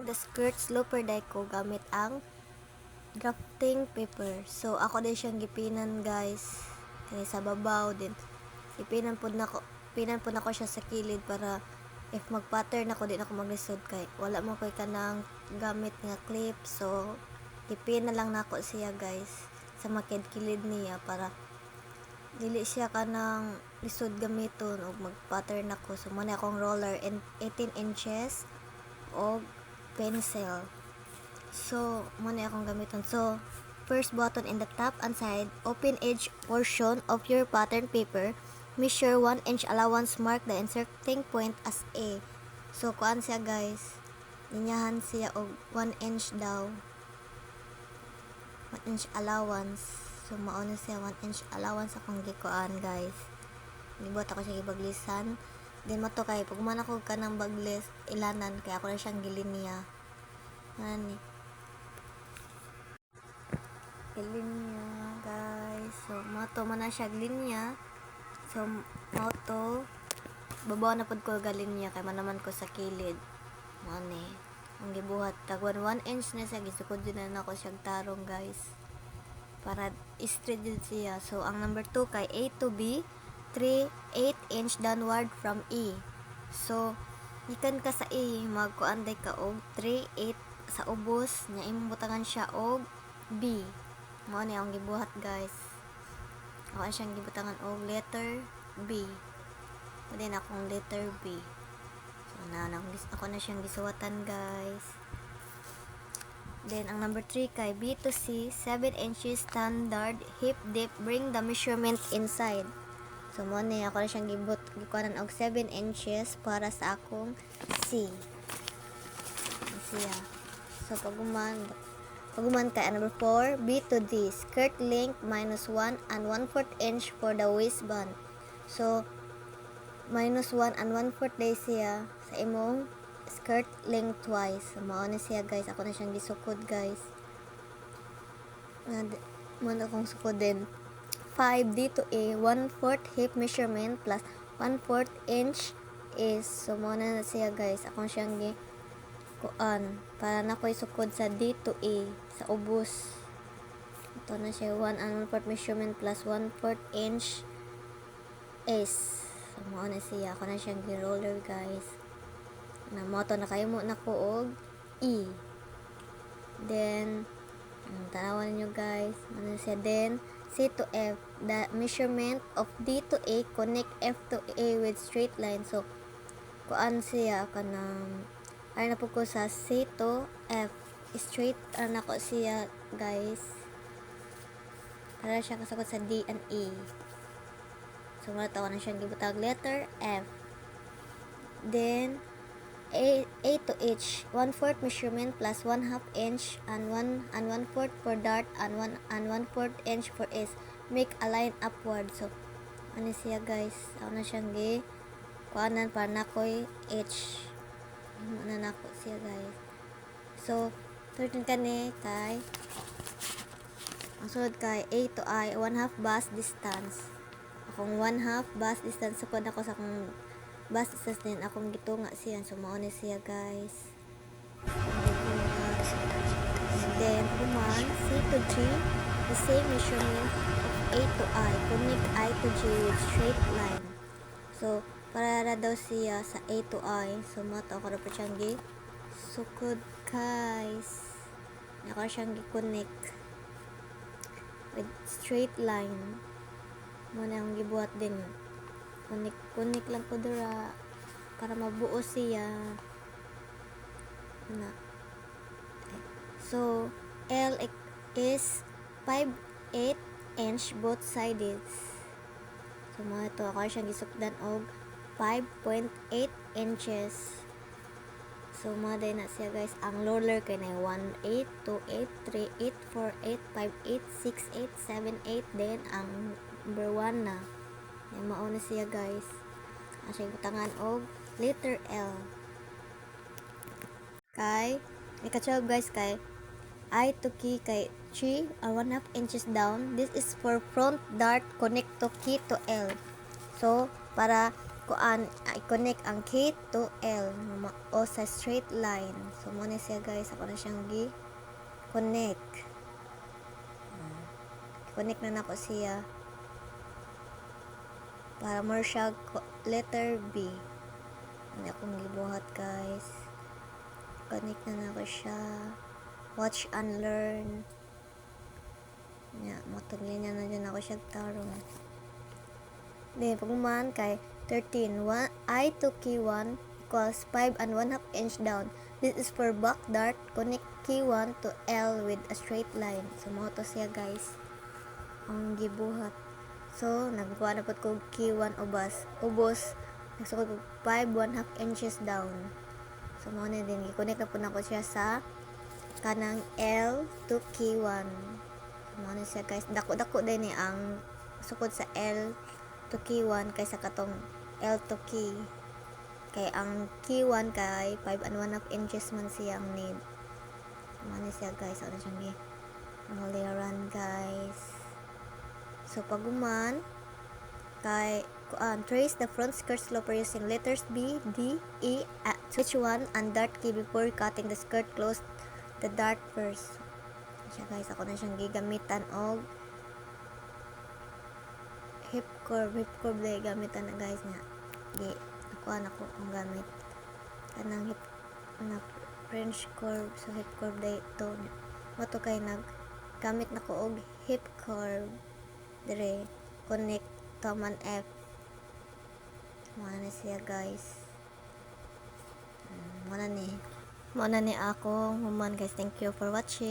the skirt slopper die ko gamit ang drafting paper. So ako din siyang gipinan guys. Kani sa babaw din. Ipinan po na ko siya sa kilid para if mag-pattern ako din ako maglisod kay wala mo koy kanang gamit nga clip. So ipin na lang nako siya guys sa makid-kilid niya para dili siya kanang lisod gamiton og mag-pattern ako. So muna akong roller and 18 inches og pencil. So muna akong gamiton. So first button in the top and side open edge portion of your pattern paper, measure 1 inch allowance, mark the inserting point as A. So kuan siya guys, ninyahan siya og 1 inch daw, 1 inch allowance. So mauna siya 1 inch allowance akong gikuan guys. Nibot ako siya gibaglisan. Then mato kay pag man ako kanang baglis ilanan kaya ako na siyang gilinya. Ani. Gilinya guys. So mato man na siya linya. So mato babaw na pud ko galinya kay man naman ko sa kilid. Ani. Ang gibuhat tagwan 1 inch na siya gisukod din na ako siyang tarong guys. Para straight din siya. So ang number 2 kay A to B 8 inch downward from E. So, ikan ka sa E, magkuanday ka og 8 sa ubos, nya imong butangan siya og B. Mao ni ang gibuhat guys. Ako siyang gibutangan og letter B. Pwede na akong letter B. So, ako na siyang gisuwatan guys. Then, ang number 3 kay B to C, 7 inches standard hip dip, bring the measurement inside. So, muna ako na siyang gikuanan og 7 inches para sa akong C. Siya. So, paguman kay number 4, B to D, skirt length minus 1 and 1/4 inch for the waistband. So, minus 1 and 1/4 day siya sa imong skirt length twice. So, mao na siya guys. Ako na siyang gisukod guys. Muna akong sukod din. 5D to A, 1/4 hip measurement plus 1/4 inch is. So, muna na siya guys. Akong siyang kuan para na ko'y sukod sa D to A sa ubos. Ito na siya 1 and 1/4 measurement plus 1/4 inch is. So, muna siya. Ako na siyang gi-roller guys. Na moto na kayo mo na ko og E. Then, tanawan nyo guys. Ano siya din? C to F, the measurement of D to A, connect F to A with straight line. So, kuan siya kanang ay na po ko sa C to F, straight na ko siya guys, para siya kasakot sa D and E. So, muna tawa na siyang gibutag letter F. Then, A to H, 1/4 measurement plus 1/2 inch and 1/4 for dart and 1/4 inch for S. Make a line upward. So, ano siya guys? Ako na siyang kuanan para na ko'y H. Ano na ako siya guys. So, 13 kani kay ang sunod kay A to I, 1/2 bust distance. Akong 1/2 bust distance. Sukod ako sa akong bust distance din akong gitunga siya. So, mauna siya guys. Then, kuman, C to G, the same measurement of A to I. Connect I to G with straight line. So, para daw siya sa A to I. So, mato ako na pa siyang sukod guys. Ako siyang gi-connect with straight line. Muna ang gibuhat din. Connect lang ko dira para mabuo siya. Na. So, L is 5/8 inch both sides. So, mga ito ako siyang gisukdan og 5.8 inches. So, mga day na siya guys. Ang roller kay na 1, 8, 2, 8, 3, 8, 4, 8, 5, 8, 6, 8, 7, 8. Then, ang number 1 na. Yan, mauna siya guys. Ang siya butangan og letter L. Kay, ika-12 guys kay I to key kay 3 or 1/2 inches down. This is for front dart, connect to key to L. So, para i-connect ang K to L o sa straight line. So mo na siya guys, ako na siyang connect. Connect na nako siya para more siya letter B. Ano akong gibuhat guys. Connect na nako siya. Watch and learn. Matugli niya na dyan ako siya tarong. Then, pagkumaan kay 13, I to K1 equals 5 and 1/2 inch down. This is for back dart. Connect K1 to L with a straight line. So, mo to siya guys. Ang gibuhat. So, nagkuha na po ko K1 ubos. Nagsukod ko 5 1/2 inches down. So, mo na din. I-connect na po na ko siya sa kanang L to K1. Ano siya guys, dako-dako din ni ang sukod sa L to K1 kaysa katong L to K. Kay ang K1 kay 5 and 1/2 inches man siyang need. Ano siya guys, ano siyang run guys. So paguman kay trace the front skirt sloper using letters B, D, E, switch 1 and dart key before cutting the skirt. Close the dart first. Siya guys, ako na siyang gigamitan og hip curve dahil gamitan na guys nga nakuha na ko ang gamit kanang hip na French curve, so hip curve dahil ito mato kay gamit na ko og hip curve dire connect taman F muna na siya guys. Muna ni akong human guys. Thank you for watching.